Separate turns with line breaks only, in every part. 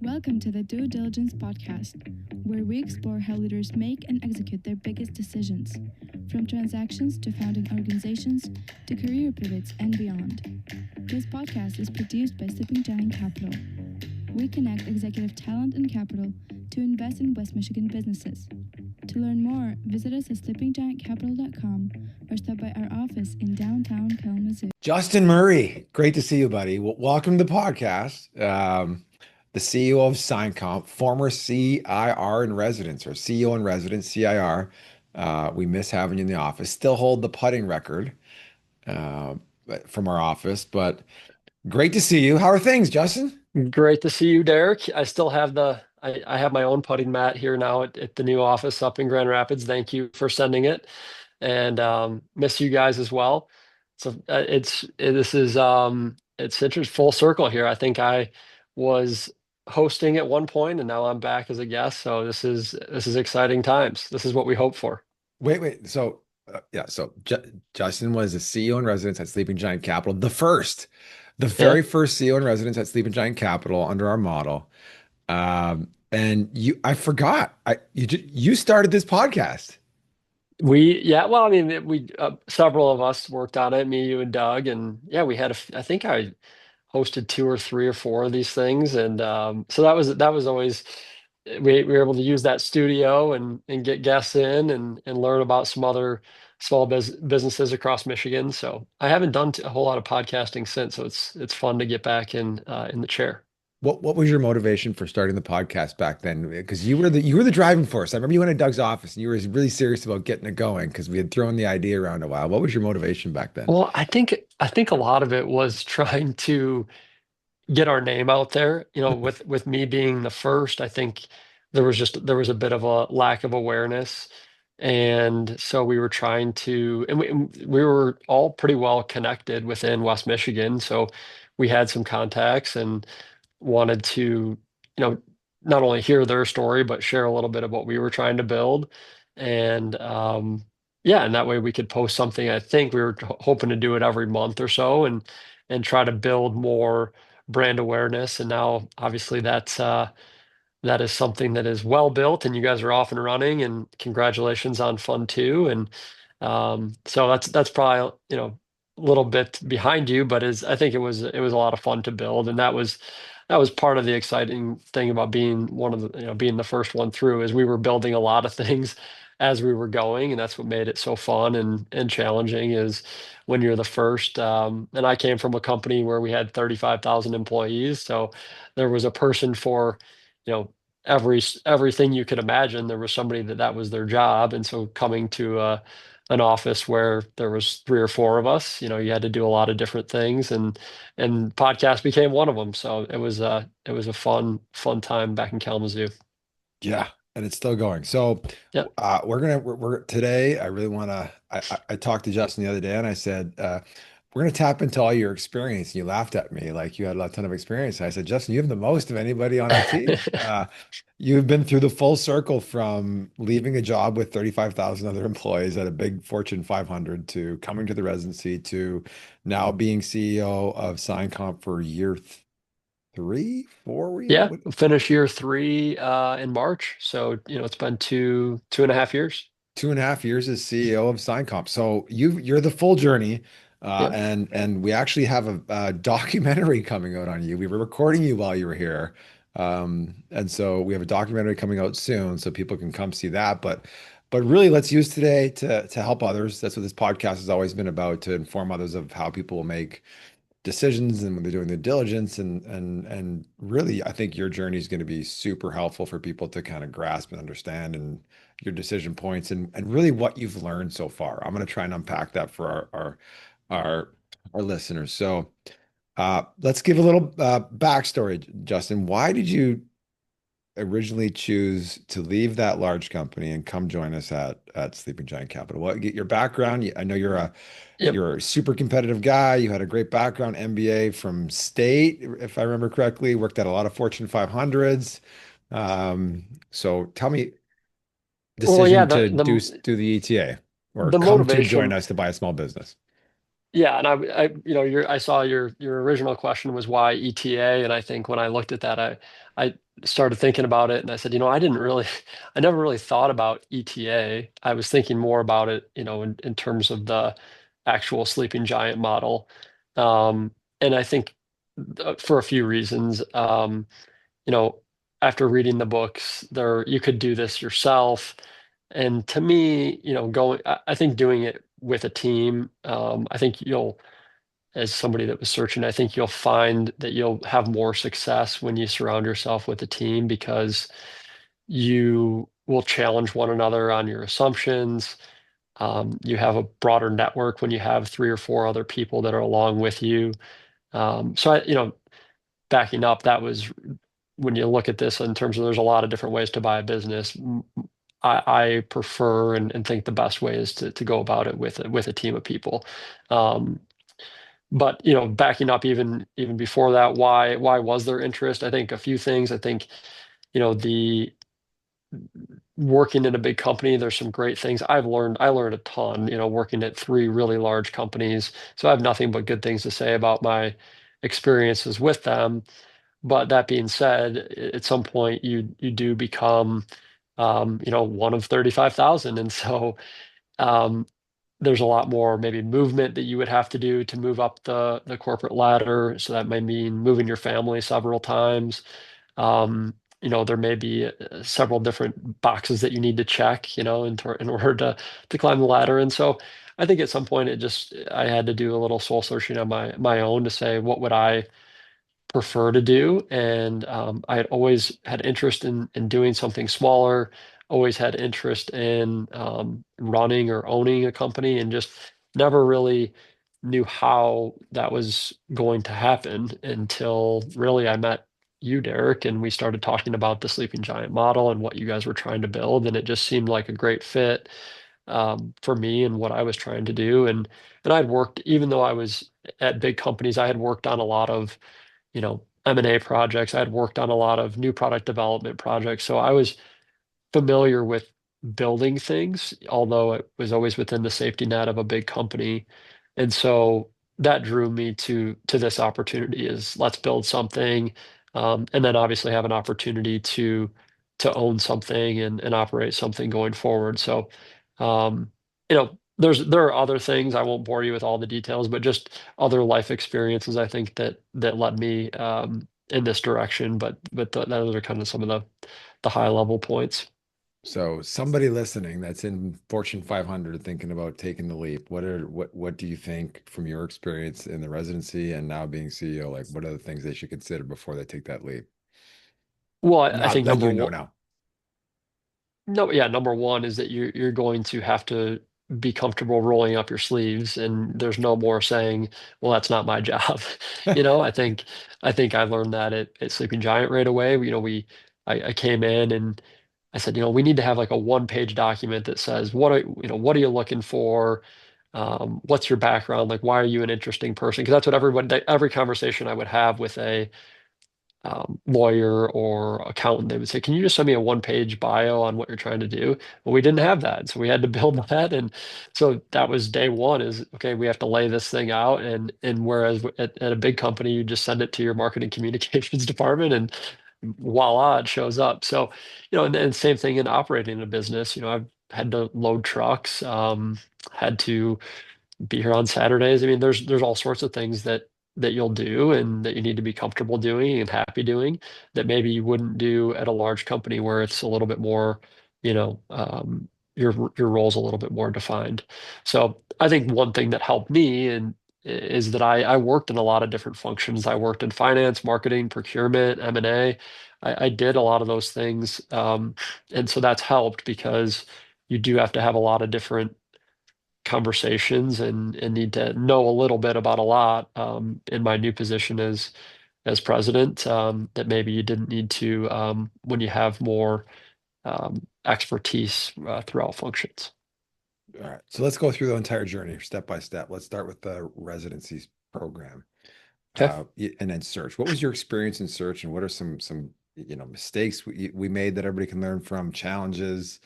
Welcome to the Do Diligence podcast, where we explore how leaders make and execute their biggest decisions, from transactions to founding organizations to career pivots and beyond. This podcast is produced by Sleeping Giant Capital. We connect executive talent and capital to invest in West Michigan businesses. To learn more, visit us at sleepinggiantcapital.com or stop by our office in downtown Kalamazoo.
Justin Murray, great to see you, buddy. Welcome to the podcast. The CEO of SignComp, former CIR in residence or CEO in residence, CIR. We miss having you in the office. Still hold the putting record uh, from our office, but great to see you. How are things, Justin?
Great to see you, Derek. I still have I have my own putting mat here now at the new office up in Grand Rapids. Thank you for sending it, and miss you guys as well. So it's interesting full circle here. I think I was hosting at one point, and now I'm back as a guest. So this is exciting times. This is what we hope for.
Wait. So Justin was a CEO in residence at Sleeping Giant Capital, the
Yeah.
very first CEO in residence at Sleeping Giant Capital under our model. And I forgot, you started this podcast.
Yeah, well, I mean, we several of us worked on it, me, you, and Doug, and yeah, we had I think I hosted two or three or four of these things, and so that was always we were able to use that studio and get guests in and learn about some other small businesses across Michigan. So I haven't done a whole lot of podcasting since, so it's fun to get back in the chair.
What was your motivation for starting the podcast back then? Because you were the driving force. I remember you went to Doug's office and you were really serious about getting it going because we had thrown the idea around a while. What was your motivation back then?
Well, I think a lot of it was trying to get our name out there. With me being the first, I think there was a bit of a lack of awareness, and so we were trying to, and we were all pretty well connected within West Michigan, so we had some contacts and wanted to, not only hear their story but share a little bit of what we were trying to build, and yeah, and that way we could post something. I think we were hoping to do it every month or so, and try to build more brand awareness. And now, obviously, that is something that is well built, and you guys are off and running. And congratulations on Fund Two. And so that's probably a little bit behind you, but I think it was a lot of fun to build, and that was part of the exciting thing about being one of the being the first one through, is we were building a lot of things as we were going, and that's what made it so fun and challenging, is when you're the first. And I came from a company where we had 35,000 employees, so there was a person for you know everything you could imagine. There was somebody that was their job, and so coming to an office where there was three or four of us, you had to do a lot of different things, and podcast became one of them. So it was a fun time back in Kalamazoo.
Yeah, and it's still going. So
Yeah.
we're today. I really want to. I talked to Justin the other day, and I said we're gonna tap into all your experience. And you laughed at me like you had a ton of experience. And I said, Justin, you have the most of anybody on our team. You've been through the full circle from leaving a job with 35,000 other employees at a big Fortune 500 to coming to the residency to now being CEO of SignComp for year three, four.
Yeah, finish year three in March. So, it's been 2.5 years.
2.5 years as CEO of SignComp. So you're the full journey,
Yeah.
and we actually have a documentary coming out on you. We were recording you while you were here, and so we have a documentary coming out soon, so people can come see that. But really, let's use today to help others. That's what this podcast has always been about, to inform others of how people will make decisions and when they're doing the diligence, and really I think your journey is going to be super helpful for people to kind of grasp and understand, and your decision points, and really what you've learned so far. I'm going to try and unpack that for our our listeners. So let's give a little backstory, Justin. Why did you originally choose to leave that large company and come join us at Sleeping Giant Capital? What, get your background? I know
Yep.
you're a super competitive guy. You had a great background, MBA from State, if I remember correctly. Worked at a lot of Fortune 500s. So tell me,
Well, yeah,
decision to do the ETA or
the
come to join
motivation.
us to buy a small business.
Yeah, and I saw your original question was why ETA, and I think when I looked at that, I started thinking about it, and I said, I didn't really, I never really thought about ETA. I was thinking more about it, in terms of the actual sleeping giant model, and I think for a few reasons, you know, after reading the books, you could do this yourself, and to me, I think doing it with a team, I think you'll as somebody that was searching, I think you'll find that you'll have more success when you surround yourself with a team because you will challenge one another on your assumptions. You have a broader network when you have three or four other people that are along with you. Backing up, that was when you look at this in terms of there's a lot of different ways to buy a business. I prefer and think the best way is to go about it with a team of people. Um, but backing up even before that, why was there interest? I think a few things. I think the working in a big company, there's some great things I learned a ton, working at three really large companies. So I have nothing but good things to say about my experiences with them. But that being said, at some point you do become one of 35,000. And so um, there's a lot more maybe movement that you would have to do to move up the corporate ladder. So that might mean moving your family several times. Um, there may be several different boxes that you need to check, in order to climb the ladder. And so I think at some point I had to do a little soul searching on my own to say, what would I prefer to do. And I had always had interest in doing something smaller, always had interest in running or owning a company, and just never really knew how that was going to happen until really I met you, Derrick, and we started talking about the Sleeping Giant model and what you guys were trying to build. And it just seemed like a great fit for me and what I was trying to do. And I'd worked, even though I was at big companies, I had worked on a lot of M&A projects. I had worked on a lot of new product development projects. So I was familiar with building things, although it was always within the safety net of a big company. And so that drew me to this opportunity is let's build something, and then obviously have an opportunity to own something and operate something going forward. So there are other things. I won't bore you with all the details, but just other life experiences I think that led me in this direction. But those are kind of some of the high level points.
So somebody listening that's in Fortune 500 thinking about taking the leap, what do you think from your experience in the residency and now being CEO, like what are the things they should consider before they take that leap?
Well, I
Not
think
that
number
you know
one,
now.
no, yeah, number one is that you're going to have to be comfortable rolling up your sleeves, and there's no more saying, "Well, that's not my job." I think I learned that at Sleeping Giant right away. I came in and I said, we need to have like a one-page document that says what are you looking for? What's your background? Like, why are you an interesting person? Because that's what every conversation I would have with a lawyer or accountant, they would say, "Can you just send me a one-page bio on what you're trying to do?" Well, we didn't have that, so we had to build that, and so that was day one. Is okay, we have to lay this thing out, and whereas at a big company, you just send it to your marketing communications department, and voila, it shows up. So, and same thing in operating a business. I've had to load trucks, had to be here on Saturdays. I mean, there's all sorts of things that you'll do and that you need to be comfortable doing and happy doing that maybe you wouldn't do at a large company where it's a little bit more, you know, um, your role's a little bit more defined. So I think one thing that helped me and is that I worked in a lot of different functions. I worked in finance, marketing, procurement, M&A. I did a lot of those things. And so that's helped because you do have to have a lot of different conversations and need to know a little bit about a lot in my new position as president that maybe you didn't need to when you have more expertise throughout functions.
All right. So let's go through the entire journey step by step. Let's start with the residencies program.
Okay.
And then search. What was your experience in search, and what are some mistakes we made that everybody can learn from, challenges,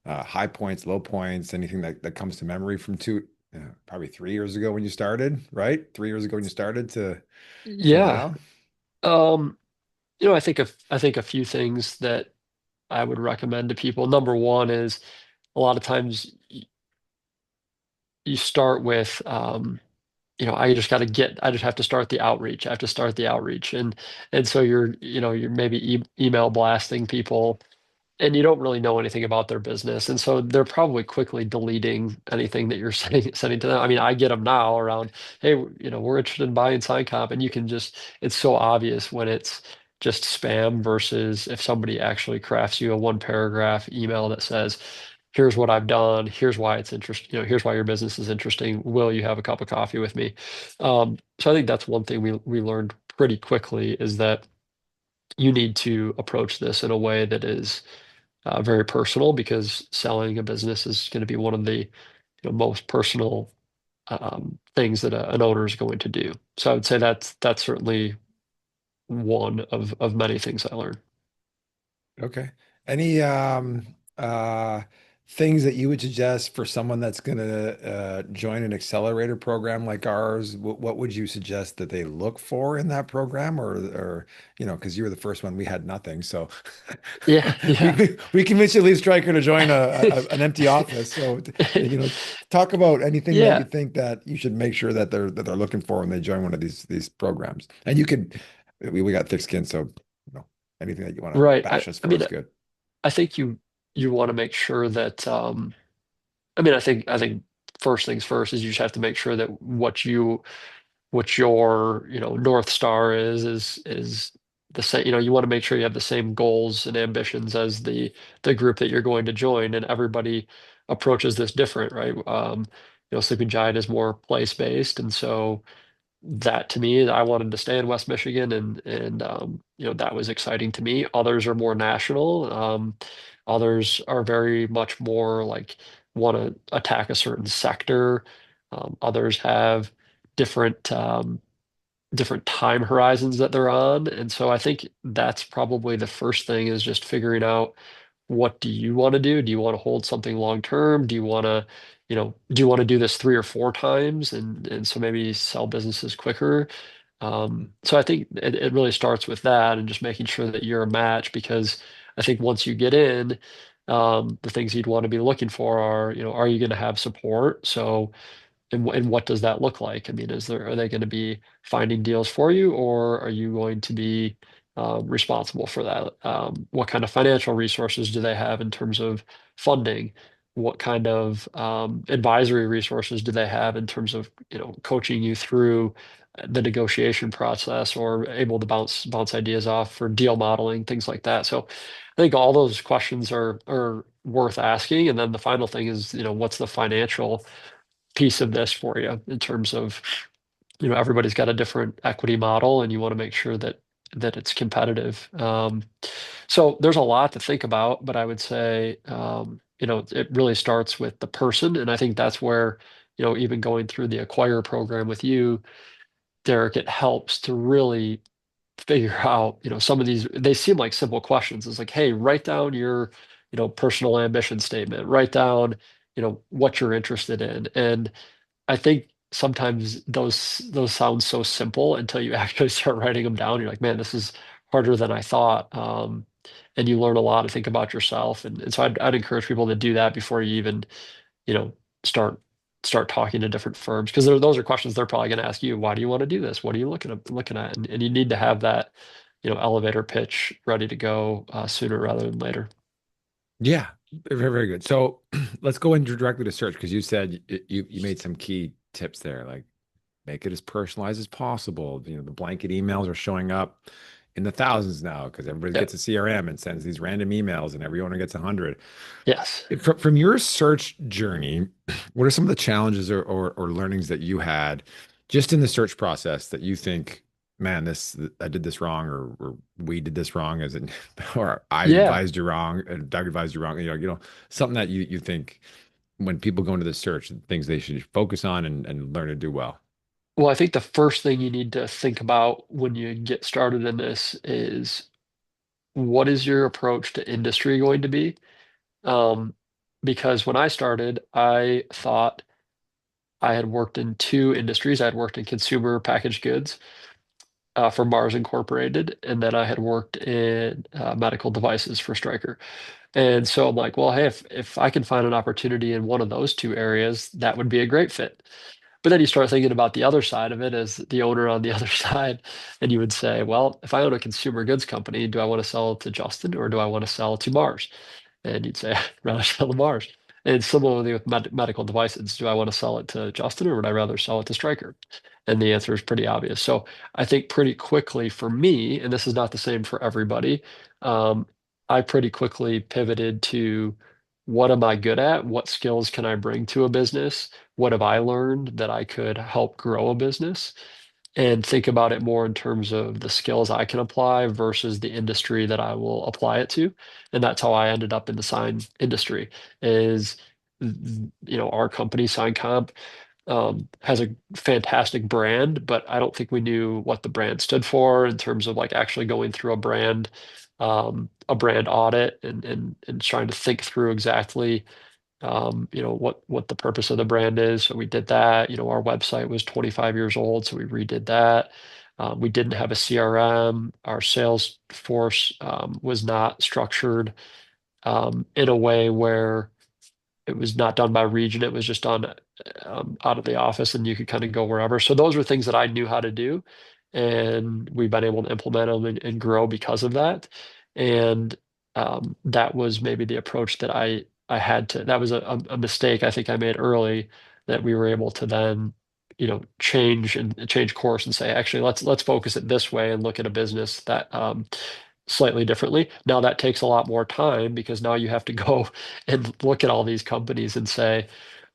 high points, low points, anything that comes to memory from probably 3 years ago when you started, right? 3 years ago when you started to
Yeah.
now.
Um, I think a few things that I would recommend to people. Number one is a lot of times you start with, I just have to start the outreach. I have to start the outreach. And so you're maybe email blasting people and you don't really know anything about their business. And so they're probably quickly deleting anything that you're sending to them. I mean, I get them now around, hey, we're interested in buying SignComp, and it's so obvious when it's just spam versus if somebody actually crafts you a one paragraph email that says, here's what I've done, here's why it's interesting, here's why your business is interesting. Will you have a cup of coffee with me? So I think that's one thing we learned pretty quickly is that you need to approach this in a way that is very personal because selling a business is going to be one of the most personal things that an owner is going to do. So I would say that's certainly one of many things I learned.
Okay. Any things that you would suggest for someone that's going to join an accelerator program like ours? What would you suggest that they look for in that program, or because you were the first one, we had nothing, so
Yeah, yeah.
we convinced you to leave Stryker to join an empty office. So talk about anything that you
Yeah,
think that you should make sure that they're looking for when they join one of these programs. And you could, we got thick skin, so anything that you want to
right.
bash us
I
for
mean,
is good.
I think you want to make sure that I think first things first is you just have to make sure that what your North Star is the same. You want to make sure you have the same goals and ambitions as the group that you're going to join, and everybody approaches this different, right? Sleeping Giant is more place-based, and so that to me, I wanted to stay in West Michigan, and that was exciting to me. Others are more national. Others are very much more like want to attack a certain sector. Others have different different time horizons that they're on, and so I think that's probably the first thing is just figuring out what do you want to do? Do you want to hold something long term? Do you want to do this 3 or 4 times and so maybe sell businesses quicker? So I think it really starts with that and just making sure that you're a match because I think once you get in, the things you'd want to be looking for are you going to have support? So and what does that look like? I mean, are they going to be finding deals for you, or are you going to be responsible for that? What kind of financial resources do they have in terms of funding? What kind of advisory resources do they have in terms of coaching you through the negotiation process, or able to bounce ideas off for deal modeling, things like that? So I think all those questions are worth asking. And then the final thing is, what's the financial piece of this for you in terms of everybody's got a different equity model and you want to make sure that it's competitive. So there's a lot to think about, but I would say it really starts with the person, and I think that's where even going through the acquire program with you, Derek, it helps to really figure out some of these. They seem like simple questions. It's like, hey, write down your personal ambition statement, write down what you're interested in. And I think sometimes those sound so simple until you actually start writing them down. You're like, man, this is harder than I thought. And you learn a lot to think about yourself. And so I'd encourage people to do that before you even, you know, start start talking to different firms because those are questions they're probably going to ask you. Why do you want to do this? What are you looking at? And you need to have that, elevator pitch ready to go sooner rather than later.
Yeah, very, very good. So let's go into directly to search because you said you made some key tips there, like make it as personalized as possible. The blanket emails are showing up in the thousands now because everybody
Yeah.
gets a CRM and sends these random emails, and every owner gets 100.
Yes.
From your search journey, what are some of the challenges or learnings that you had just in the search process that you think, man, this I did this wrong, or we did this wrong, as in, or I
Yeah.
advised you wrong, and Doug advised you wrong, something that you think when people go into the search, things they should focus on and learn to do well.
Well, I think the first thing you need to think about when you get started in this is what is your approach to industry going to be? Um, because when I started, I thought I had worked in two industries. I had worked in consumer packaged goods for Mars Incorporated, and then I had worked in medical devices for Stryker. And so I'm like, well, hey, if I can find an opportunity in one of those two areas, that would be a great fit. But then you start thinking about the other side of it as the owner on the other side, and you would say, well, if I own a consumer goods company, do I want to sell to Justin or do I want to sell to Mars? And you'd say, I'd rather sell to Mars. And similarly with medical devices, do I want to sell it to Justin or would I rather sell it to Stryker? And the answer is pretty obvious. So I think pretty quickly for me, and this is not the same for everybody, um, I pretty quickly pivoted to what am I good at? What skills can I bring to a business? What have I learned that I could help grow a business? And think about it more in terms of the skills I can apply versus the industry that I will apply it to. And that's how I ended up in the sign industry is, our company, SignComp, has a fantastic brand, but I don't think we knew what the brand stood for in terms of like actually going through a brand audit and trying to think through exactly what the purpose of the brand is. So we did that. Our website was 25 years old, so we redid that. We didn't have a CRM. Our sales force was not structured in a way where it was not done by region. It was just done out of the office, and you could kind of go wherever. So those were things that I knew how to do, and we've been able to implement them and grow because of that. And that was maybe the approach that I had to. That was a mistake I think I made early that we were able to then change course and say, actually, let's focus it this way and look at a business that slightly differently. Now that takes a lot more time because now you have to go and look at all these companies and say,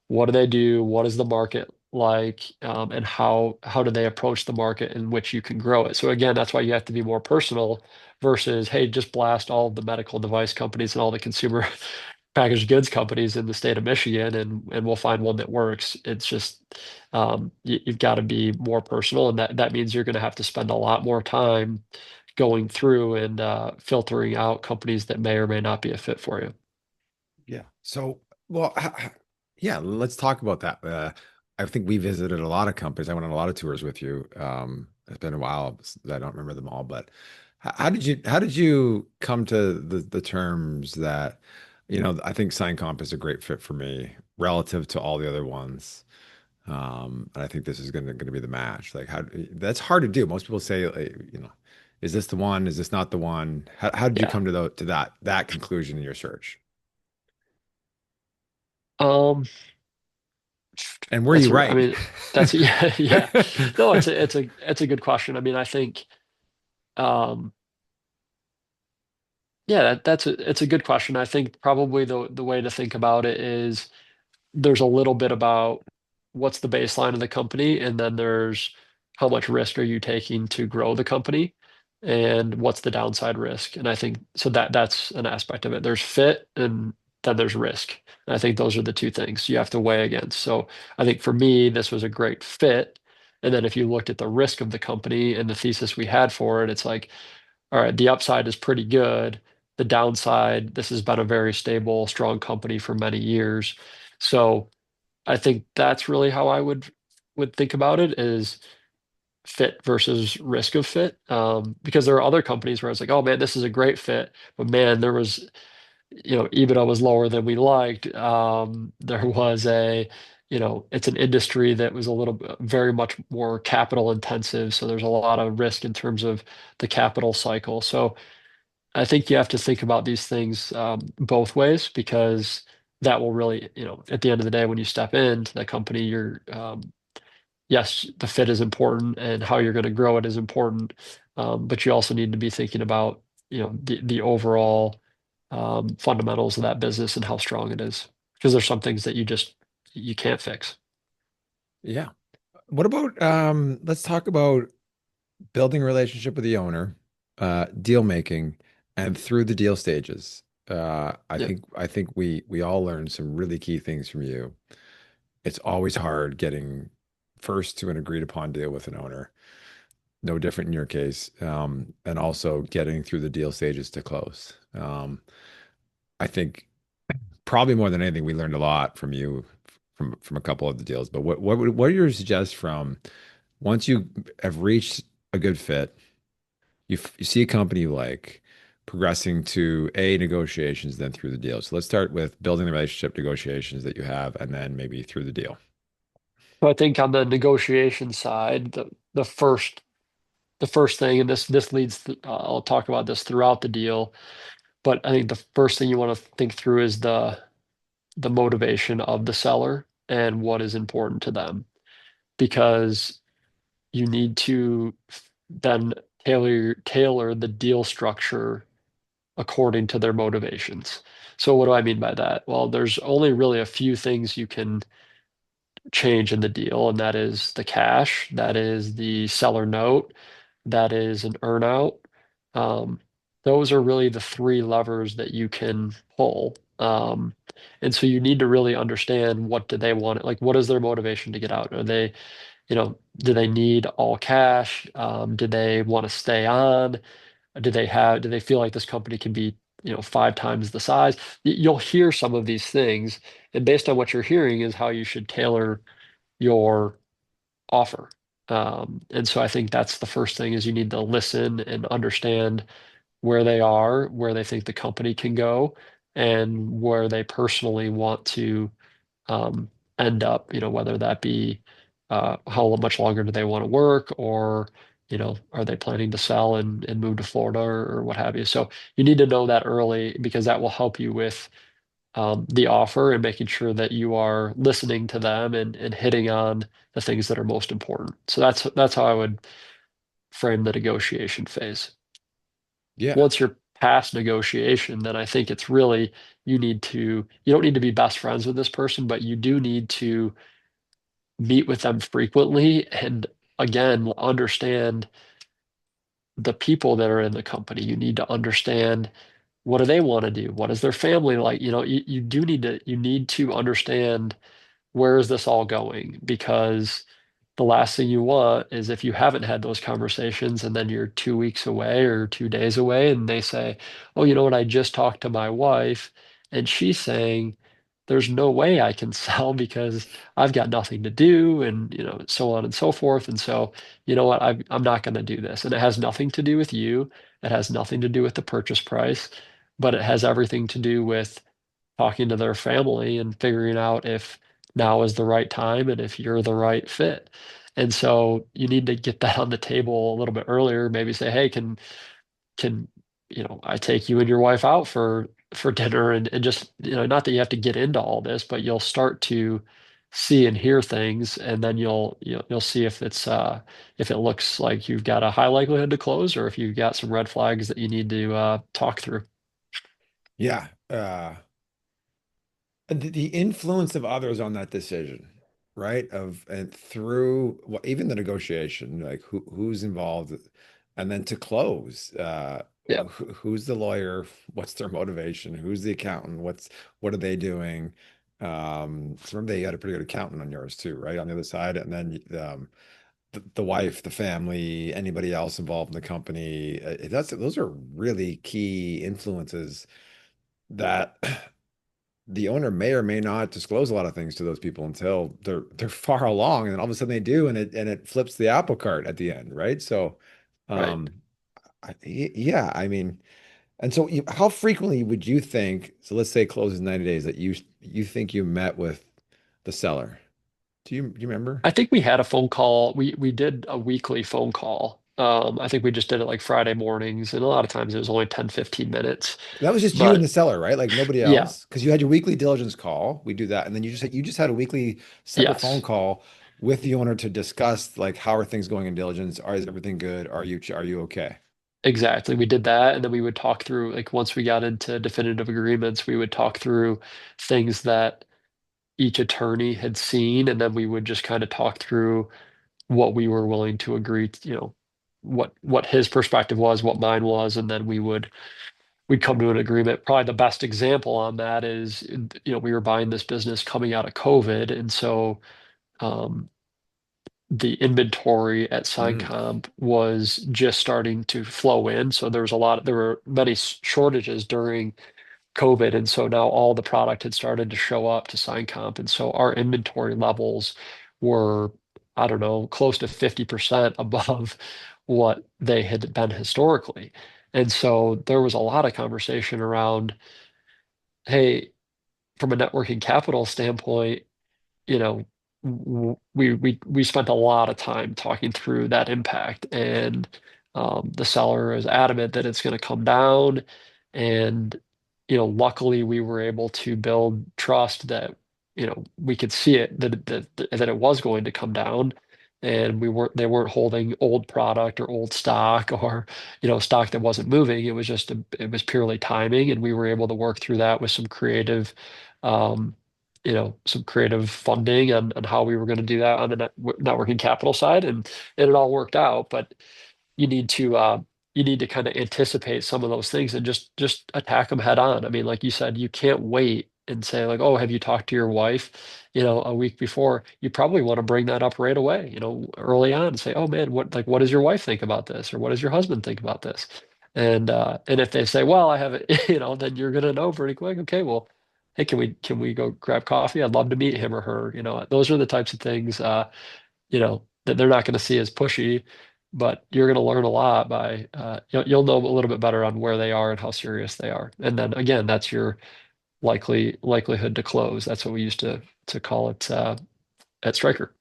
what do they do? What is the market like? And how do they approach the market in which you can grow it? So again, that's why you have to be more personal versus, hey, just blast all of the medical device companies and all the consumer packaged goods companies in the state of Michigan and we'll find one that works. It's just you've got to be more personal, and that means you're going to have to spend a lot more time going through and filtering out companies that may or may not be a fit for you.
Yeah. So, well, yeah, let's talk about that. I think we visited a lot of companies. I went on a lot of tours with you. It's been a while. I don't remember them all, but how did you come to the terms that, I think SignComp is a great fit for me relative to all the other ones. And I think this is going to be the match. Like that's hard to do. Most people say, like, is this the one? Is this not the one? How did you
Yeah.
come to that conclusion in your search?
Um,
And were you
I
right?
mean, yeah, yeah. No, it's a good question. I mean, I think, um, yeah, it's a good question. I think probably the way to think about it is there's a little bit about what's the baseline of the company, and then there's how much risk are you taking to grow the company, and what's the downside risk. And I think so that's an aspect of it. There's fit and then there's risk. And I think those are the two things you have to weigh against. So I think for me, this was a great fit. And then if you looked at the risk of the company and the thesis we had for it, it's like, all right, the upside is pretty good. The downside, this has been a very stable, strong company for many years. So I think that's really how I would think about it is fit versus risk of fit. Because there are other companies where it's like, oh man, this is a great fit, but man, there was, EBITDA was lower than we liked. There was it's an industry that was a little bit, very much more capital intensive. So there's a lot of risk in terms of the capital cycle. So I think you have to think about these things both ways because that will really, at the end of the day, when you step into the company, yes, the fit is important and how you're going to grow it is important. But you also need to be thinking about, the overall fundamentals of that business and how strong it is. Because there's some things that you can't fix.
Yeah. What about let's talk about building a relationship with the owner, deal making, and through the deal stages. I
Yeah.
think I think we all learned some really key things from you. It's always hard getting first to an agreed upon deal with an owner. No different in your case, and also getting through the deal stages to close. I think probably more than anything, we learned a lot from you from a couple of the deals. But what are your suggestions from once you have reached a good fit, you see a company you like progressing to A, negotiations, then through the deal. So let's start with building the relationship negotiations that you have, and then maybe through the deal.
So I think on the negotiation side, the first thing, and this leads to, I'll talk about this throughout the deal, but I think the first thing you want to think through is the motivation of the seller and what is important to them, because you need to then tailor the deal structure according to their motivations. So what do I mean by that? Well, there's only really a few things you can change in the deal, and that is the cash, that is the seller note, that is an earnout. Um, those are really the three levers that you can pull. And so you need to really understand, what do they want? Like, what is their motivation to get out? Are they, do they need all cash? Do they want to stay on? Do they feel like this company can be, 5 times the size? You'll hear some of these things, and based on what you're hearing is how you should tailor your offer. And so I think that's the first thing, is you need to listen and understand where they are, where they think the company can go, and where they personally want to um, end up, whether that be how much longer do they want to work, or, are they planning to sell and move to Florida, or what have you. So you need to know that early, because that will help you with the offer, and making sure that you are listening to them and hitting on the things that are most important. So that's how I would frame the negotiation phase.
Yeah.
Once you're past negotiation, then I think it's really, you don't need to be best friends with this person, but you do need to meet with them frequently, and again, understand the people that are in the company. You need to understand, what do they want to do? What is their family like? You need to understand, where is this all going? Because the last thing you want is, if you haven't had those conversations and then you're 2 weeks away or 2 days away, and they say, "Oh, you know what? I just talked to my wife and she's saying there's no way I can sell because I've got nothing to do," and so on and so forth. And so, you know what? I'm not going to do this. And it has nothing to do with you. It has nothing to do with the purchase price, but it has everything to do with talking to their family and figuring out if now is the right time and if you're the right fit. And so you need to get that on the table a little bit earlier. Maybe say, "Hey, can I take you and your wife out for dinner?" And just, not that you have to get into all this, but you'll start to see and hear things, and then you'll see if it looks like you've got a high likelihood to close, or if you've got some red flags that you need to talk through.
Yeah. The influence of others on that decision, right? Of and through well, even the negotiation, like who's involved, and then to close,
Yeah,
who's the lawyer? What's their motivation? Who's the accountant? What are they doing? So remember, they had a pretty good accountant on yours too, right? On the other side, and then the wife, the family, anybody else involved in the company. Those are really key influences that the owner may or may not disclose a lot of things to those people until they're far along, and then all of a sudden they do, and it flips the apple cart at the end, right? So,
right.
um, yeah, I mean, and so how frequently would you think? So let's say it closes 90 days that you think you met with the seller. Do you remember?
I think we had a phone call. We did a weekly phone call. I think we just did it like Friday mornings, and a lot of times it was only 10-15 minutes.
That was just you and
But
the seller, right? Like nobody
yeah,
else, because you had your weekly diligence call. We do that, and then you just had a weekly separate phone
yes,
call with the owner to discuss like how are things going in diligence? Is everything good? Are you okay?
exactly. We did that, and then we would talk through, like, once we got into definitive agreements, we would talk through things that each attorney had seen, and then we would just kind of talk through what we were willing to agree to, what his perspective was, what mine was, and then we'd come to an agreement. Probably the best example on that is, we were buying this business coming out of COVID, and so um, the inventory at
Mm,
SignComp was just starting to flow in. So there were many shortages during COVID. And so now all the product had started to show up to SignComp. And so our inventory levels were, I don't know, close to 50% above what they had been historically. And so there was a lot of conversation around, hey, from a networking capital standpoint, you know, we spent a lot of time talking through that impact, and the seller is adamant that it's going to come down, and luckily we were able to build trust that we could see it that it was going to come down, and they weren't holding old product or old stock or stock that wasn't moving. It was purely timing, and we were able to work through that with um, some creative funding on how we were going to do that on the networking capital side, and it all worked out. But you need to uh, you need to kind of anticipate some of those things and just attack them head on. I mean, like you said, you can't wait and say like, "Oh, have you talked to your wife?" A week before. You probably want to bring that up right away, early on, and say, "Oh man, what does your wife think about this, or what does your husband think about this?" And if they say, "Well, I haven't," then you're gonna know pretty quick. Okay, well, hey, can we go grab coffee? I'd love to meet him or her. Those are the types of things that they're not going to see as pushy, but you're going to learn a lot by you'll know a little bit better on where they are and how serious they are. And then again, that's your likelihood to close. That's what we used to call it at Stryker.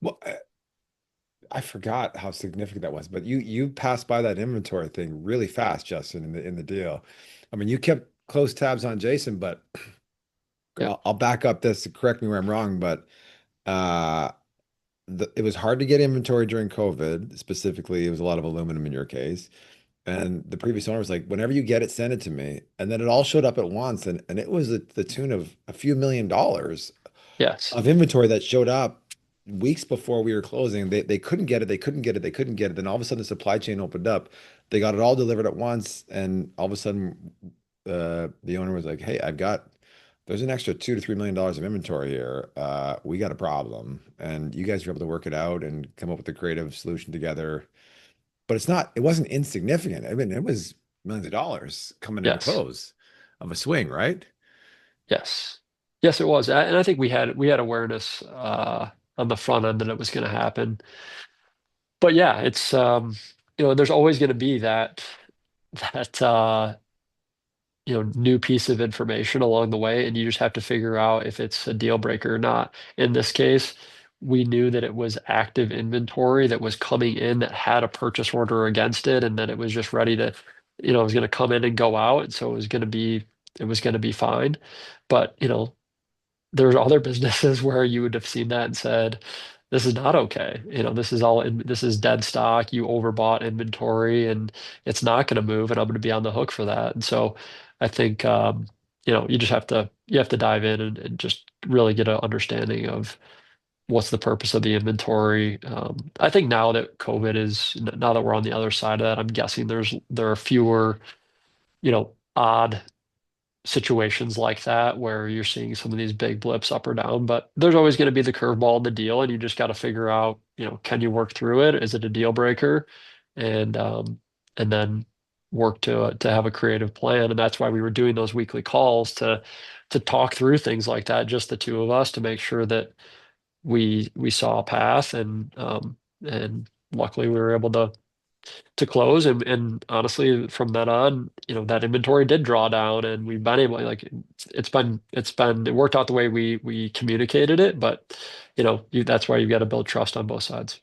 Well, I forgot how significant that was, but you passed by that inventory thing really fast, Justin, in the deal. I mean, you kept close tabs on Jason, but
Yeah.
I'll back up this to correct me where I'm wrong, but uh, it was hard to get inventory during COVID. Specifically, it was a lot of aluminum in your case. And the previous owner was like, whenever you get it, send it to me. And then it all showed up at once, and it was the tune of a few $1 million
Yes.
of inventory that showed up weeks before we were closing. They couldn't get it, they couldn't get it, they couldn't get it. Then all of a sudden the supply chain opened up. They got it all delivered at once, and all of a sudden the owner was like, "Hey, there's an extra $2 to $3 million of inventory here. We got a problem." And you guys were able to work it out and come up with a creative solution together. But it wasn't insignificant. I mean, it was millions of dollars coming into
Yes.
close of a swing, right?
Yes. Yes, it was. And I think we had awareness on the front end that it was going to happen. But yeah, it's there's always going to be that new piece of information along the way, and you just have to figure out if it's a deal breaker or not. In this case, we knew that it was active inventory that was coming in that had a purchase order against it, and that it was just ready to, it was going to come in and go out, and so it was going to be fine. But there's other businesses where you would have seen that and said, this is not okay. This is dead stock. You overbought inventory, and it's not going to move, and I'm going to be on the hook for that. And so I think you have to dive in and just really get an understanding of what's the purpose of the inventory. I think now that we're on the other side of that, I'm guessing there are fewer, odd situations like that where you're seeing some of these big blips up or down, but there's always going to be the curveball in the deal, and you just got to figure out, can you work through it? Is it a deal breaker? And then work to have a creative plan. And that's why we were doing those weekly calls to talk through things like that, just the two of us, to make sure that we saw a path, and luckily we were able to close, and honestly from then on, that inventory did draw down, and we've been able, like, it worked out the way we communicated it, but that's why you've got to build trust on both sides.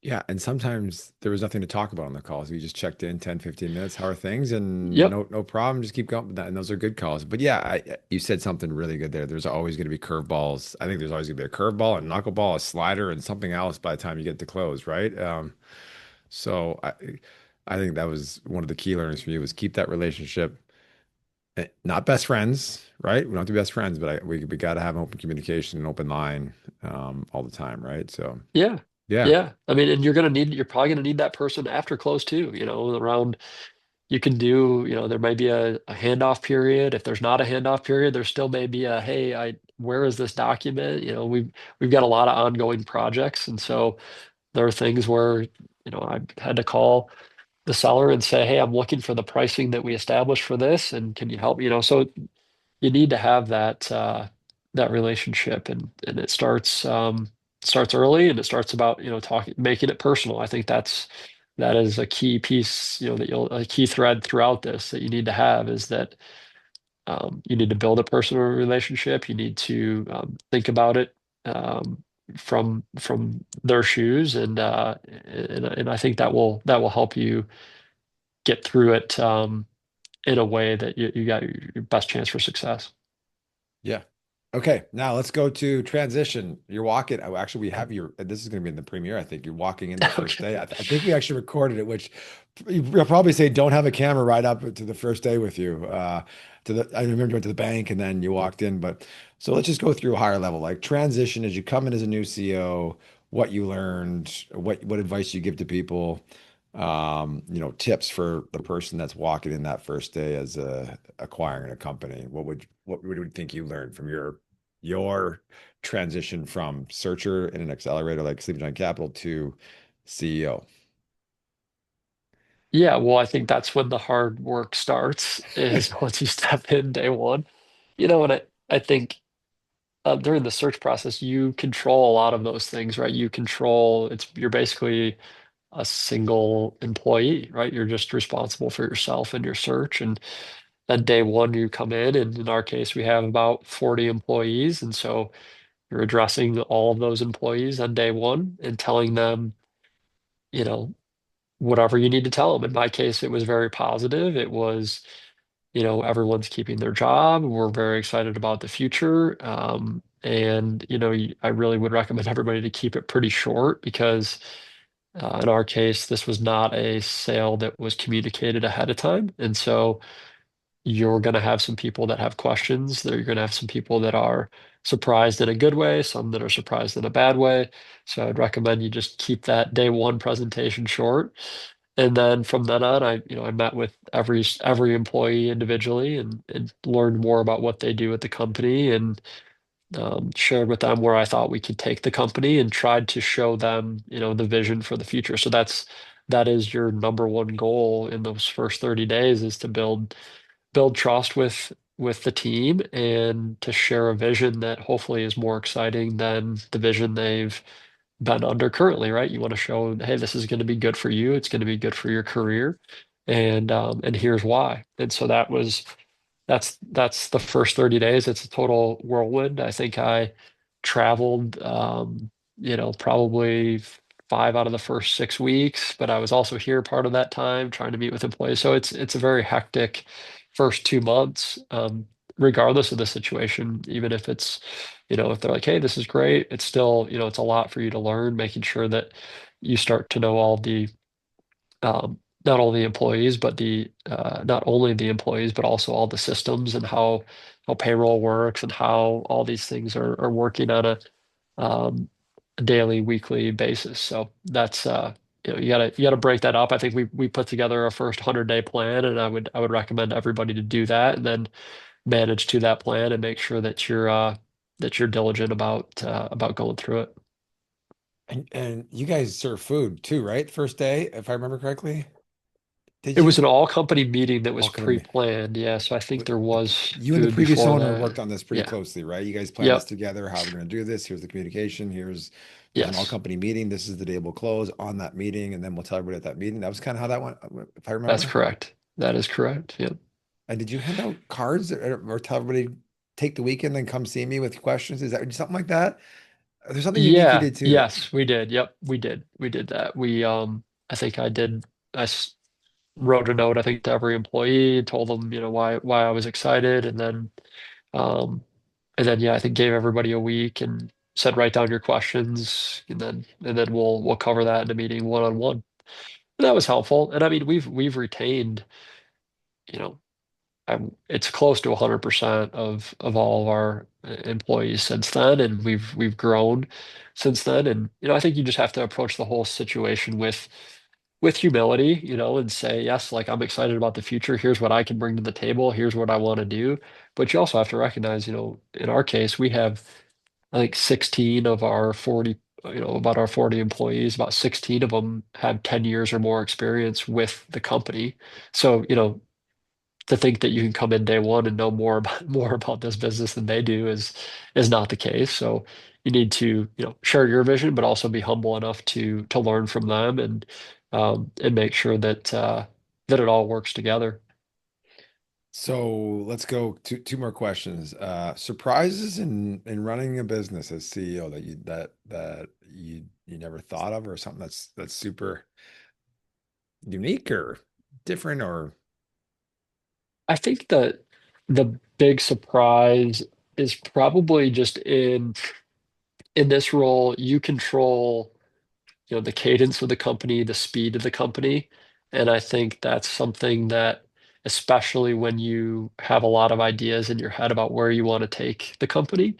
Yeah, and sometimes there was nothing to talk about on the calls. We just checked in 10, 15 minutes. How are things? And
Yep.
no problem. Just keep going with that. And those are good calls. But yeah, you said something really good there. There's always going to be curveballs. I think there's always going to be a curveball, a knuckleball, a slider, and something else by the time you get to close, right? So I think that was one of the key learnings for you was keep that relationship. Not best friends, right? We don't have to be best friends, but we got to have open communication and open line all the time, right? So
Yeah.
yeah.
Yeah. I mean, and you're probably gonna need that person after close too, around. You can do, there may be a handoff period. If there's not a handoff period, there still may be hey, where is this document? We've got a lot of ongoing projects. And so there are things where, I had to call the seller and say, hey, I'm looking for the pricing that we established for this, and can you help? So you need to have that relationship, and it starts early, and it starts about talking, making it personal. I think that is a key piece, that a key thread throughout this that you need to have, is that you need to build a personal relationship. You need to think about it um, from their shoes, and I think that will help you get through it in a way that you got your best chance for success.
Yeah. Okay, now let's go to transition. You're walking. Oh, actually, we have your. This is going to be in the premiere. I think you're walking in the first
Okay.
day. I think we actually recorded it, which you'll probably say don't have a camera right up to the first day with you. I remember you went to the bank and then you walked in. But so let's just go through a higher level, like transition as you come in as a new CEO, what you learned, what advice you give to people, tips for the person that's walking in that first day as acquiring a company. What would you think you learned from your transition from searcher in an accelerator like Sleeping Giant Capital to CEO?
Yeah, well, I think that's when the hard work starts, is once you step in day one. And I think during the search process, you control a lot of those things, right? You're basically a single employee, right? You're just responsible for yourself and your search. And then day one, you come and in our case, we have about 40 employees. And so you're addressing all of those employees on day one and telling them, you know, whatever you need to tell them. In my case, it was very positive. It was, everyone's keeping their job. We're very excited about the future. And, I really would recommend everybody to keep it pretty short, because in our case, this was not a sale that was communicated ahead of time. And so you're going to have some people that have questions. You're going to have some people that are surprised in a good way, some that are surprised in a bad way. So I'd recommend you just keep that day one presentation short. And then from then on, I met with every employee individually, and learned more about what they do at the company, and shared with them where I thought we could take the company, and tried to show them, the vision for the future. So that is your number one goal in those first 30 days, is to build trust with the team, and to share a vision that hopefully is more exciting than the vision they've been under currently, right? You want to show, hey, this is going to be good for you. It's going to be good for your career, and here's why. And so that's the first 30 days. It's a total whirlwind. I think I traveled, probably 5 out of the first 6 weeks, but I was also here part of that time trying to meet with employees. So it's a very hectic first 2 months, regardless of the situation. Even if if they're like, hey, this is great, it's still, it's a lot for you to learn, making sure that you start to know all the not only employees, but not only the employees, but also all the systems, and how payroll works, and how all these things are working on um, a daily, weekly basis. So that's you gotta break that up. I think we put together a first 100-day plan, and I would recommend everybody to do that, and then manage to that plan, and make sure that you're diligent about going through it.
And you guys serve food too, right? First day, if I remember correctly. Did
It was
you?
an all company meeting that was
All coming me.
pre-planned. Yeah, so I think
With
there was
you and the
food
previous
before
owner worked
that.
on this pretty
Yeah.
closely, right? You guys planned this
Yep.
together, how we're going to do this. Here's the communication. There's an all
Yes.
company meeting. This is the day we'll close on that meeting, and then we'll tell everybody at that meeting. That was kind of how that went, if I
That's
remember.
correct. That is correct. Yep.
And did you hand out cards, or tell everybody take the weekend and come see me with questions? Is that something like that? There's something unique you
Yeah.
did too.
Yes, we did. Yep, we did. We did that. I think I wrote a note, I think, to every employee, told them, why I was excited, um, yeah, I think gave everybody a week and said, write down your questions, and then we'll cover that in a meeting one on one. That was helpful. And I mean, we've retained, you know, it's close to 100% of all of our employees since then, and we've grown since then. And I think you just have to approach the whole situation with humility, and say, yes, like, I'm excited about the future. Here's what I can bring to the table. Here's what I want to do. But you also have to recognize, in our case, we have, I think, 16 of our 40 about our 40 employees, about 16 of them have 10 years or more experience with the company. So, to think that you can come in day one and know more about this business than they do is not the case. So you need to, share your vision, but also be humble enough to learn from them and make sure that it all works together.
So let's go to two more questions. Surprises in running a business as CEO that you never thought of, or something that's super unique or different, or
I think that the big surprise is probably just in this role, you control, the cadence of the company, the speed of the company. And I think that's something that, especially when you have a lot of ideas in your head about where you want to take the company,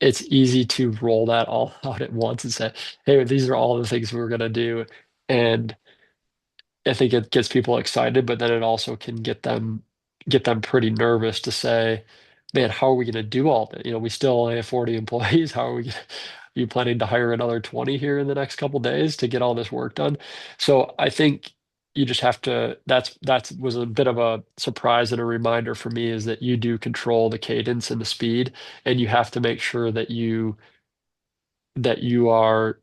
it's easy to roll that all out at once and say, hey, these are all the things we're going to do. And I think it gets people excited, but then it also can get them pretty nervous to say, man, how are we going to do all that? We still only have 40 employees. How are you planning to hire another 20 here in the next couple days to get all this work done? So I think you just have to, that's was a bit of a surprise and a reminder for me, is that you do control the cadence and the speed, and you have to make sure that you are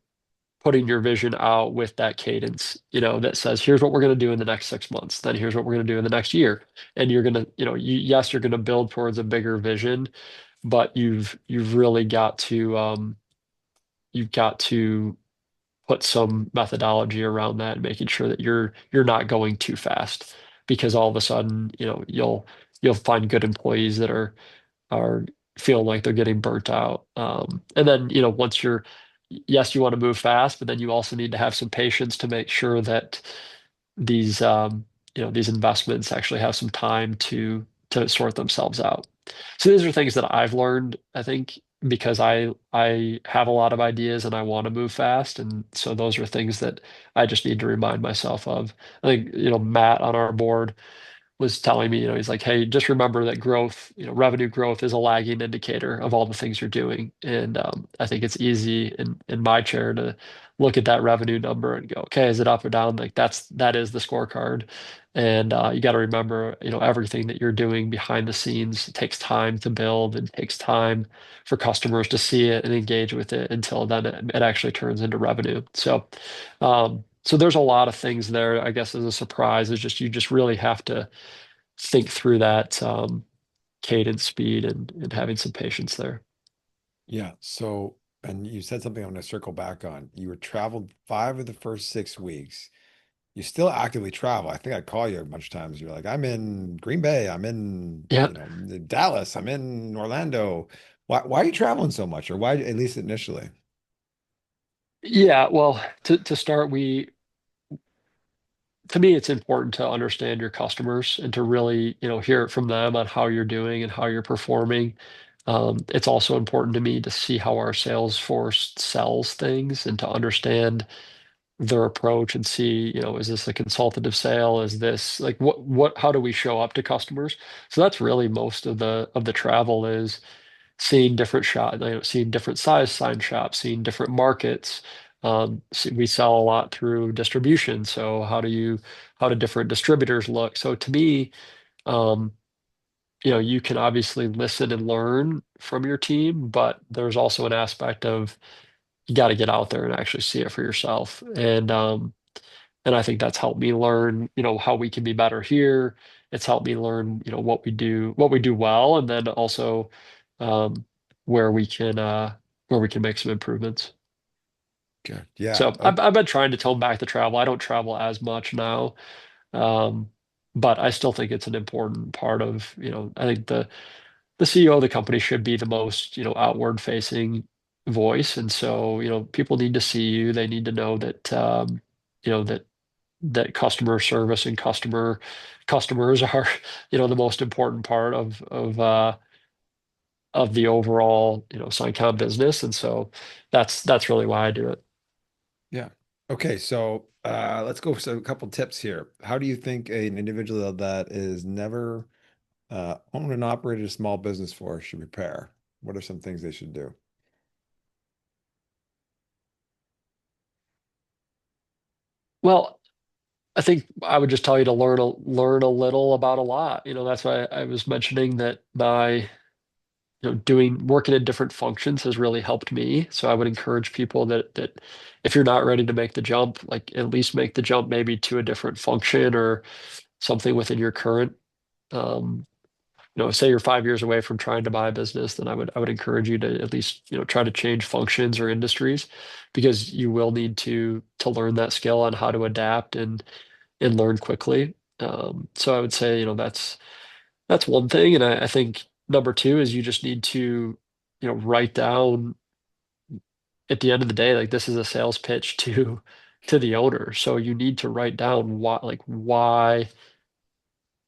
putting your vision out with that cadence, that says, here's what we're going to do in the next 6 months. Then here's what we're going to do in the next year. And you're going to, yes, you're going to build towards a bigger vision, but you've really got to put some methodology around that and making sure that you're not going too fast, because all of a sudden, you'll find good employees that are feeling like they're getting burnt out. And then, once yes, you want to move fast, but then you also need to have some patience to make sure that these, these investments actually have some time to sort themselves out. So these are things that I've learned, I think, because I have a lot of ideas and I want to move fast. And so those are things that I just need to remind myself of. I think, Matt on our board was telling me, he's like, hey, just remember that growth, revenue growth is a lagging indicator of all the things you're doing. And I think it's easy in my chair to look at that revenue number and go, okay, is it up or down? Like that is the scorecard. And you got to remember, everything that you're doing behind the scenes takes time to build and takes time for customers to see it and engage with it until then it actually turns into revenue. So there's a lot of things there, I guess, as a surprise. Is just you just really have to think through that cadence, speed, and having some patience there.
yeah. So, and you said something I'm going to circle back on. You were traveled 5 of the first 6 weeks. You still actively travel. I think I call you a bunch of times. You're like, I'm in Green Bay. I'm in,
Yeah.
Dallas. I'm in Orlando. Why are you traveling so much? Or why, at least initially?
Yeah. Well, to start, to me, it's important to understand your customers and to really, hear it from them on how you're doing and how you're performing. It's also important to me to see how our sales force sells things and to understand their approach and see, is this a consultative sale? Is this like how do we show up to customers? So that's really most of the travel is seeing different shop, seeing different size sign shops, seeing different markets. We sell a lot through distribution. So how do different distributors look? So to me, um, you can obviously listen and learn from your team, but there's also an aspect of you got to get out there and actually see it for yourself. And I think that's helped me learn, how we can be better here. It's helped me learn, what we do well, and then also um, where we can uh, where we can make some improvements.
Okay. Yeah.
So I've been trying to tone back the travel. I don't travel as much now, um, but I still think it's an important part of, I think the CEO of the company should be the most, outward facing voice. And so, people need to see you. They need to know that, that customer service and customers are, the most important part of the overall, SignComp business. And so that's really why I do it.
Yeah. Okay. So let's go for a couple tips here. How do you think an individual that is never owned and operated a small business for should prepare? What are some things they should do?
Well, I think I would just tell you to learn a little about a lot. That's why I was mentioning that doing working in different functions has really helped me. So I would encourage people that if you're not ready to make the jump, like at least make the jump maybe to a different function or something within your current um, say you're 5 years away from trying to buy a business, then I would encourage you to at least, try to change functions or industries because you will need to learn that skill on how to adapt and learn quickly. So I would say, that's one thing. And I think number two is you just need to, write down at the end of the day, like this is a sales pitch to the owner. So you need to write down why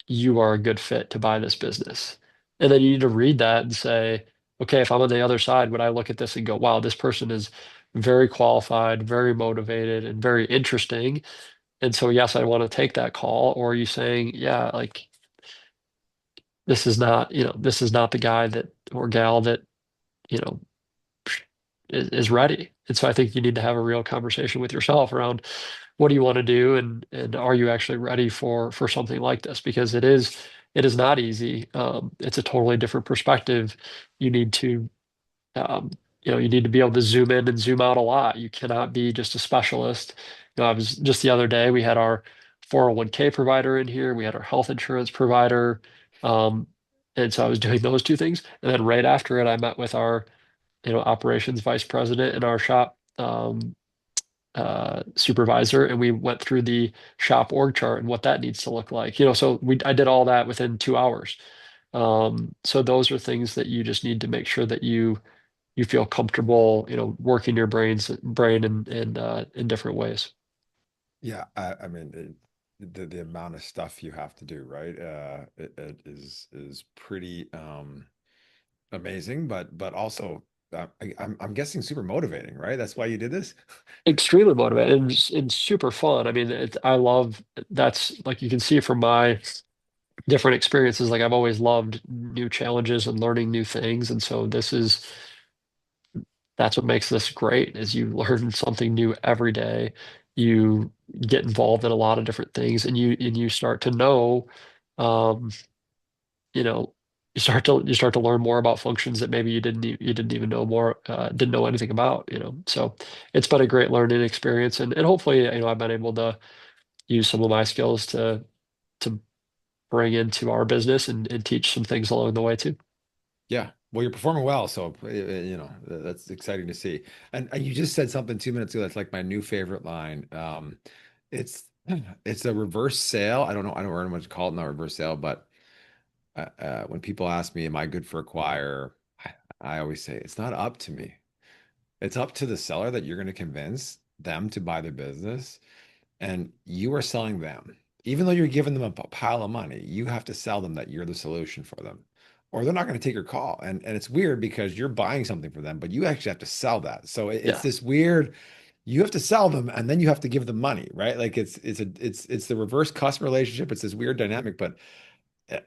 you are a good fit to buy this business. And then you need to read that and say, okay, if I'm on the other side, would I look at this and go, wow, this person is very qualified, very motivated, and very interesting. And so, yes, I want to take that call. Or are you saying, yeah, like this is not the guy that or gal that, you know, is ready. And so I think you need to have a real conversation with yourself around what do you want to do and are you actually ready for something like this? Because it is not easy. It's a totally different perspective. You need to um, you need to be able to zoom in and zoom out a lot. You cannot be just a specialist. I was just the other day, we had our 401k provider in here, we had our health insurance provider. Um, and so I was doing those two things. And then right after it, I met with our, operations vice president in our shop supervisor, and we went through the shop org chart and what that needs to look like. So I did all that within 2 hours. So those are things that you just need to make sure that you feel comfortable, working your brain in different ways.
Yeah, I mean, the amount of stuff you have to do, right? It is pretty amazing, but also I'm guessing super motivating, right? That's why you did this.
Extremely motivated and super fun. I mean, I love that's like you can see from my different experiences. Like I've always loved new challenges and learning new things, and so that's what makes this great is you learn something new every day. You get involved in a lot of different things and you start to know um, you know, you start to learn more about functions that maybe you didn't even know didn't know anything about, So it's been a great learning experience and hopefully, I've been able to use some of my skills to bring into our business and teach some things along the way too.
Yeah. Well, you're performing well, so that's exciting to see. And you just said something 2 minutes ago that's like my new favorite line. It's it's a reverse sale. I don't remember what to call it, not reverse sale, but when people ask me, "Am I good for acquire?" I always say it's not up to me. It's up to the seller that you're going to convince them to buy their business, and you are selling them. Even though you're giving them a pile of money, you have to sell them that you're the solution for them, or they're not going to take your call. And it's weird because you're buying something for them, but you actually have to sell that. So it's
Yeah.
this weird. You have to sell them, and then you have to give them money, right? Like it's the reverse customer relationship. It's this weird dynamic, but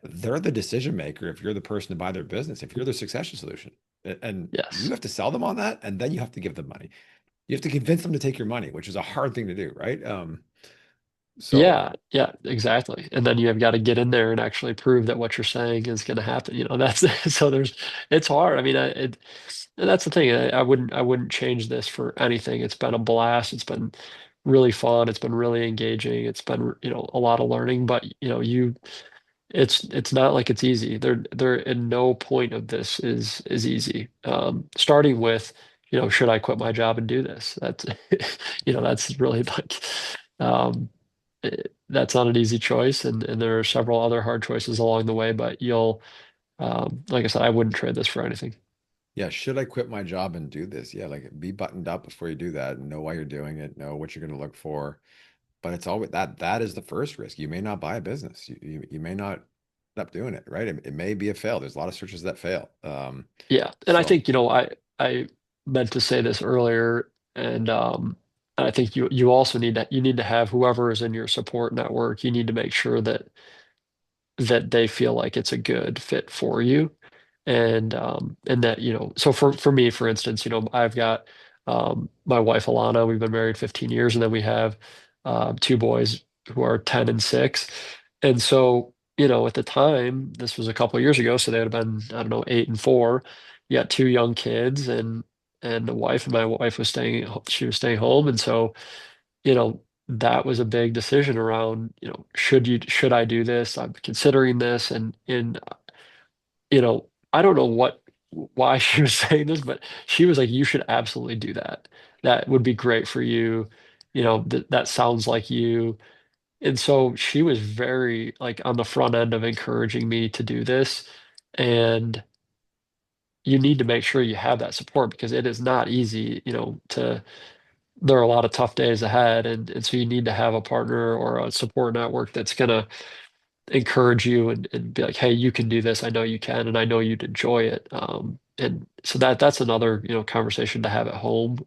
they're the decision maker if you're the person to buy their business, if you're the succession solution. And you
Yes.
have to sell them on that, and then you have to give them money. You have to convince them to take your money, which is a hard thing to do, right? So
Yeah, yeah, exactly. And then you have got to get in there and actually prove that what you're saying is going to happen. That's so it's hard. I mean, and that's the thing. I wouldn't change this for anything. It's been a blast. It's been really fun. It's been really engaging. It's been, a lot of learning, but it's not like it's easy. There in no point of this is easy. Starting with, should I quit my job and do this? That's, that's really like, um, that's not an easy choice, and there are several other hard choices along the way. But like I said, I wouldn't trade this for anything.
yeah, should I quit my job and do this? Yeah, like be buttoned up before you do that. Know why you're doing it. Know what you're going to look for. But it's always that is the first risk. You may not buy a business. You may not end up doing it, right? It may be a fail. There's a lot of searches that fail.
Yeah, and I
So
think I meant to say this earlier, and I think you also need to have whoever is in your support network. You need to make sure that they feel like it's a good fit for you, and that So for me, for instance, I've got my wife Alana. We've been married 15 years, and then we have two boys who are 10 and 6. And so, at the time, this was a couple of years ago, so they would have been, I don't know, 8 and 4. You got two young kids and the wife, and my wife was she was staying home. And so, that was a big decision around, should I do this? I'm considering this. And I don't know why she was saying this, but she was like, you should absolutely do that. That would be great for you. That sounds like you. And so she was very like on the front end of encouraging me to do this. And you need to make sure you have that support because it is not easy, there are a lot of tough days ahead. And so you need to have a partner or a support network that's going to encourage you and be like, hey, you can do this. I know you can, and I know you'd enjoy it. And so that's another, conversation to have at home.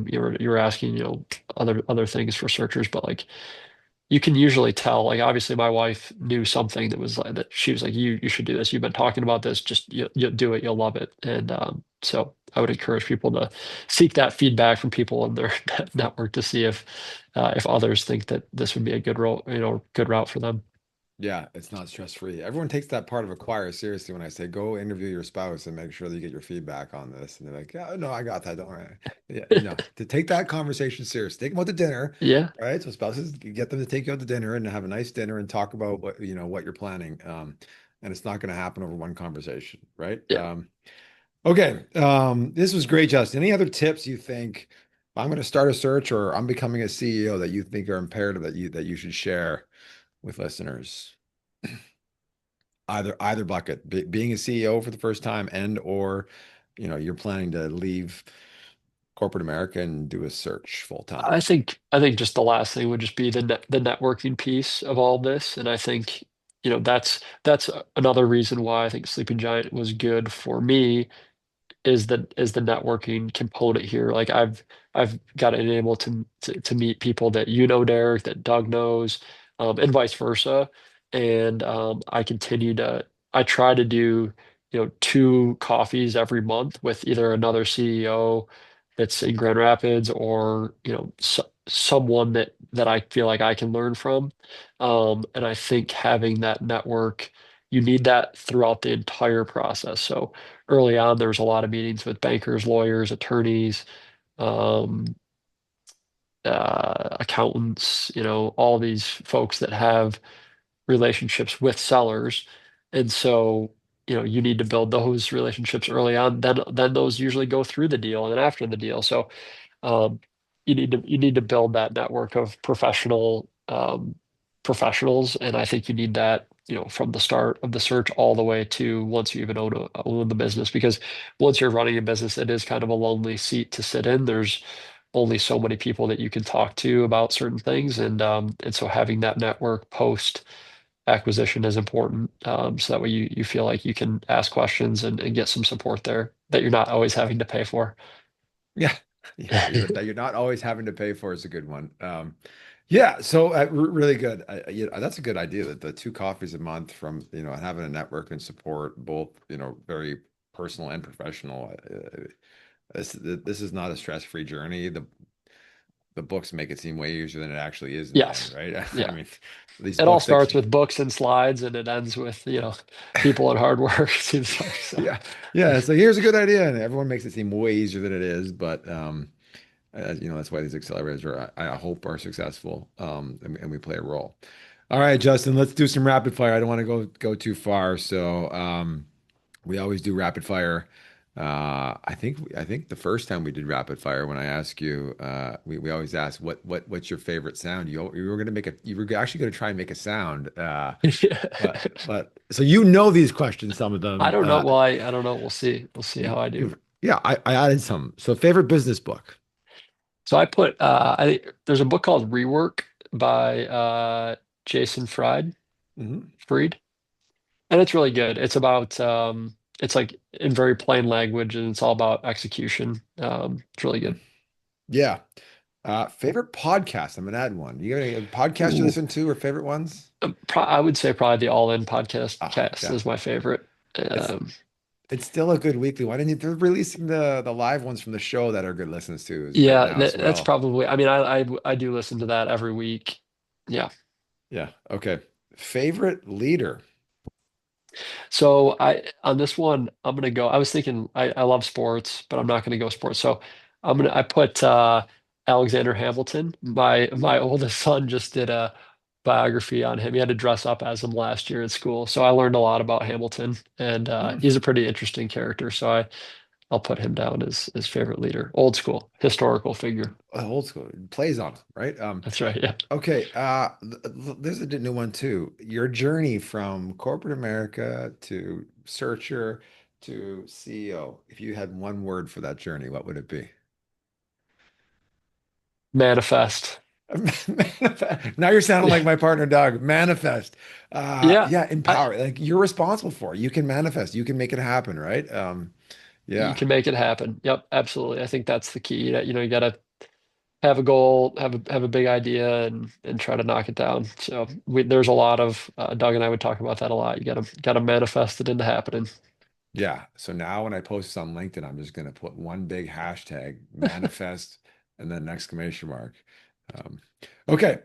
You were asking, other things for searchers, but like you can usually tell, like obviously my wife knew something that was like that she was like, you should do this. You've been talking about this, just you do it, you'll love it. And so I would encourage people to seek that feedback from people in their network to see if others think that this would be a good role, good route for them.
Yeah, it's not stress free. Everyone takes that part of acquire seriously when I say go interview your spouse and make sure that you get your feedback on this. And they're like, yeah, no, I got that. Don't worry. Yeah, no, to take that conversation seriously. Take them out to dinner,
Yeah.
right? So spouses, you get them to take you out to dinner and have a nice dinner and talk about what you're planning. And it's not going to happen over one conversation, right?
Yeah.
Okay. This was great, Justin. Any other tips you think I'm going to start a search or I'm becoming a CEO that you think are imperative that you should share with listeners? Either bucket, being a CEO for the first time and or you're planning to leave corporate America and do a search full time.
I think just the last thing would just be the networking piece of all this. And I think, that's another reason why I think Sleeping Giant was good for me is the networking component here. Like I've gotten able to meet people that Derek, that Doug knows, and vice versa. And I try to do, two coffees every month with either another CEO that's in Grand Rapids or, someone that I feel like I can learn from. And I think having that network, you need that throughout the entire process. So early on, there was a lot of meetings with bankers, lawyers, attorneys, um, accountants, all these folks that have relationships with sellers. And so, you need to build those relationships early on. Then those usually go through the deal and then after the deal. So um, you need to build that network of professionals, and I think you need that, from the start of the search all the way to once you even own the business. Because once you're running a business, it is kind of a lonely seat to sit in. There's only so many people that you can talk to about certain things, and so having that network post acquisition is important. So that way you feel like you can ask questions and get some support there that you're not always having to pay for.
Yeah, yeah, that you're not always having to pay for is a good one. Yeah, so really good. That's a good idea that the two coffees a month from having a network and support both very personal and professional. This is not a stress-free journey. The books make it seem way easier than it actually is in the end,
Yes.
right? I
Yeah.
mean, these
It all
books
starts with books and slides, and it ends with, people and hard work, it seems like. So,
yeah, yeah. So here's a good idea, and everyone makes it seem way easier than it is, but that's why these accelerators I hope are successful, and we play a role. All right, Justin, let's do some rapid fire. I don't want to go too far, so we always do rapid fire. I think the first time we did rapid fire, when I asked you, we always ask what's your favorite sound. You were gonna you were actually gonna try and make a sound, but so these questions, some of
I
them.
don't know. Well, I don't know. We'll see. We'll see how I do.
Yeah, I added some. So favorite business book.
So I think there's a book called Rework by Jason
Mhm.
Fried, and it's really good. It's like in very plain language, and it's all about execution. It's really good.
Yeah. Favorite podcast. I'm gonna add one. You got any podcast you
Ooh.
listen to or favorite ones?
I would say probably the All In podcast
Ah,
cast
yeah.
is my favorite.
It's
Um,
It's still a good weekly one, and they're releasing the live ones from the show that are good listens to is right
Yeah,
now as
that's
well.
probably. I mean, I do listen to that every week. Yeah.
Yeah. Okay. Favorite leader.
So I on this one, I'm gonna go. I was thinking I love sports, but I'm not gonna go sports. So I put Alexander Hamilton. My oldest son just did a biography on him. He had to dress up as him last year at school. So I learned a lot about Hamilton, and
Hmm.
he's a pretty interesting character. So I'll put him down as favorite leader. Old school, historical figure.
Old school plays on them, right?
That's right. Yeah.
Okay. There's a new one too. Your journey from corporate America to searcher to CEO. If you had one word for that journey, what would it be?
Manifest.
Now you're sounding like my partner, Doug. Manifest.
Yeah.
Yeah,
I,
empower. Like you're responsible for it. You can manifest. You can make it happen, right?
you
Yeah.
can make it happen. Yep, absolutely. I think that's the key. That, you gotta have a goal, have a big idea, and try to knock it down. So there's a lot of Doug and I would talk about that a lot. You gotta manifest it into happening.
Yeah. So now when I post this on LinkedIn, I'm just going to put one big hashtag manifest and then an exclamation mark. Um, okay.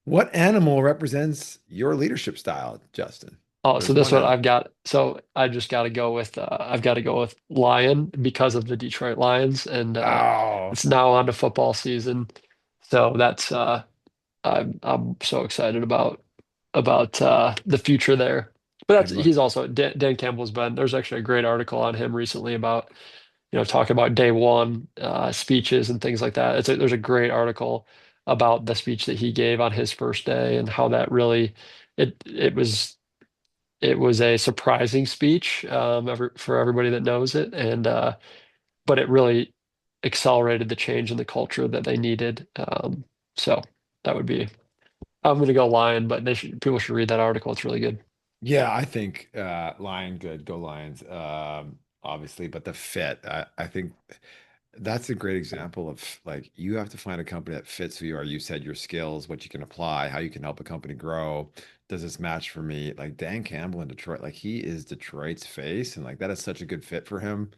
What animal represents your leadership style, Justin?
Oh, so
There's
this
one
one
animal.
I've got. So I just got to go with I've got to go with Lion because of the Detroit Lions, and
Oh,
it's now on to football season. So that's I'm so excited about the future there. But
I
that's
love.
he's also Dan Campbell's been. There's actually a great article on him recently about talking about day one speeches and things like that. There's a great article about the speech that he gave on his first day and how that really it was a surprising speech for everybody that knows it, and but it really accelerated the change in the culture that they needed. So that would be I'm going to go Lion, but people should read that article. It's really good.
Yeah, I think Lion good, go Lions. Obviously, but the fit, I think that's a great example of like you have to find a company that fits who you are. You said your skills, what you can apply, how you can help a company grow. Does this match for me? Like Dan Campbell in Detroit, like he is Detroit's face, and like that is such a good fit for him.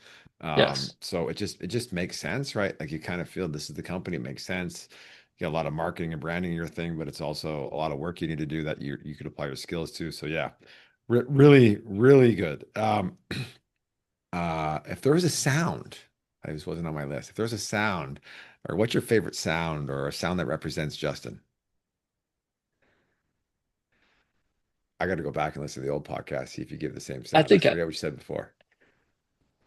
Yes.
So it just makes sense, right? Like you kind of feel this is the company, it makes sense. You got a lot of marketing and branding in your thing, but it's also a lot of work you need to do that you could apply your skills to. So yeah, really, really good. If there was a sound, this wasn't on my list. If there's a sound, or what's your favorite sound, or a sound that represents Justin? I got to go back and listen to the old podcast, see if you give the same
I
sound. I
think
forget what you said before.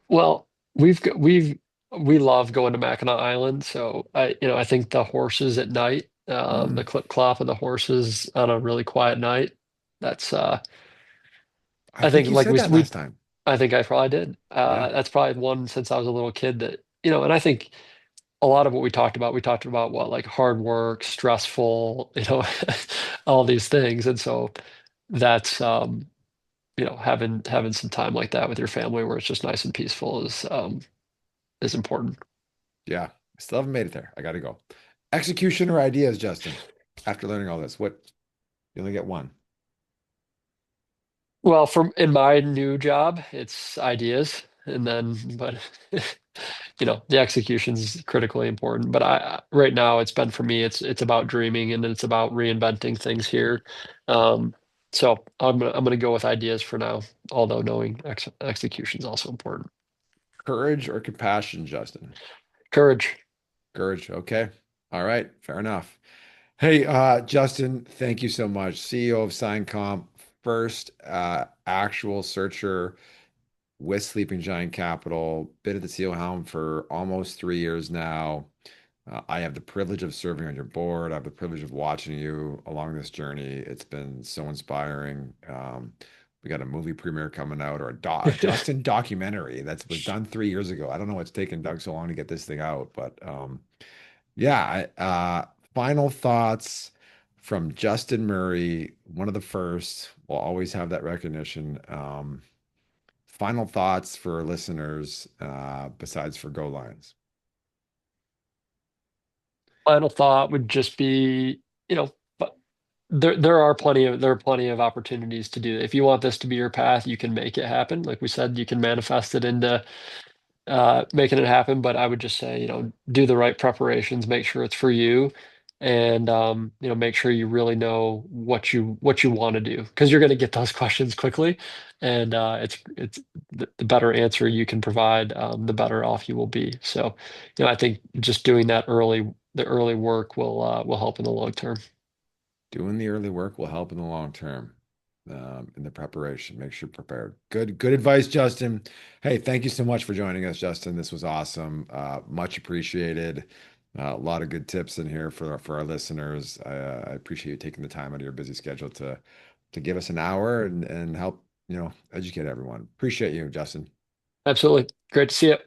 well, we love going to Mackinac Island, so I think the horses at night, the
Mm,
clip clop of the horses on a really quiet night, that's
I
I
think
think
you
like
said
we
that
we
last time.
I think I probably did.
Yeah.
That's probably one since I was a little kid that and I think a lot of what we talked about what like hard work, stressful, all these things, and so that's having some time like that with your family where it's just nice and peaceful is important.
Yeah. I still haven't made it there. I got to go. Execution or ideas, Justin? After learning all this, what you only get one.
Well, from in my new job, it's ideas, and then but the execution's critically important. But right now it's been for me, it's about dreaming and it's about reinventing things here. Um, so I'm gonna go with ideas for now, although knowing execution is also important.
Courage or compassion, Justin?
Courage.
Courage. Okay. All right. Fair enough. Hey, Justin, thank you so much. CEO of SignComp, first actual searcher with Sleeping Giant Capital, been at the CEO helm for almost 3 years now. I have the privilege of serving on your board. I have the privilege of watching you along this journey. It's been so inspiring. We got a movie premiere coming out, or a Justin documentary that was done 3 years ago. I don't know what's taken Doug so long to get this thing out, but yeah. Final thoughts from Justin Murray, one of the first. We'll always have that recognition. Final thoughts for listeners, besides for Go Lions.
Final thought would just be, there are plenty of opportunities to do it. If you want this to be your path, you can make it happen. Like we said, you can manifest it into making it happen. But I would just say, do the right preparations, make sure it's for you, and make sure you really know what you want to do, because you're going to get those questions quickly, and it's the better answer you can provide, the better off you will be. So, I think just doing the early work will help in the long term.
Doing the early work will help in the long term, in the preparation. Make sure you're prepared. Good advice, Justin. Hey, thank you so much for joining us, Justin. This was awesome. Much appreciated. A lot of good tips in here for our listeners. I appreciate you taking the time out of your busy schedule to give us an hour and help educate everyone. Appreciate you, Justin.
Absolutely. Great to see you.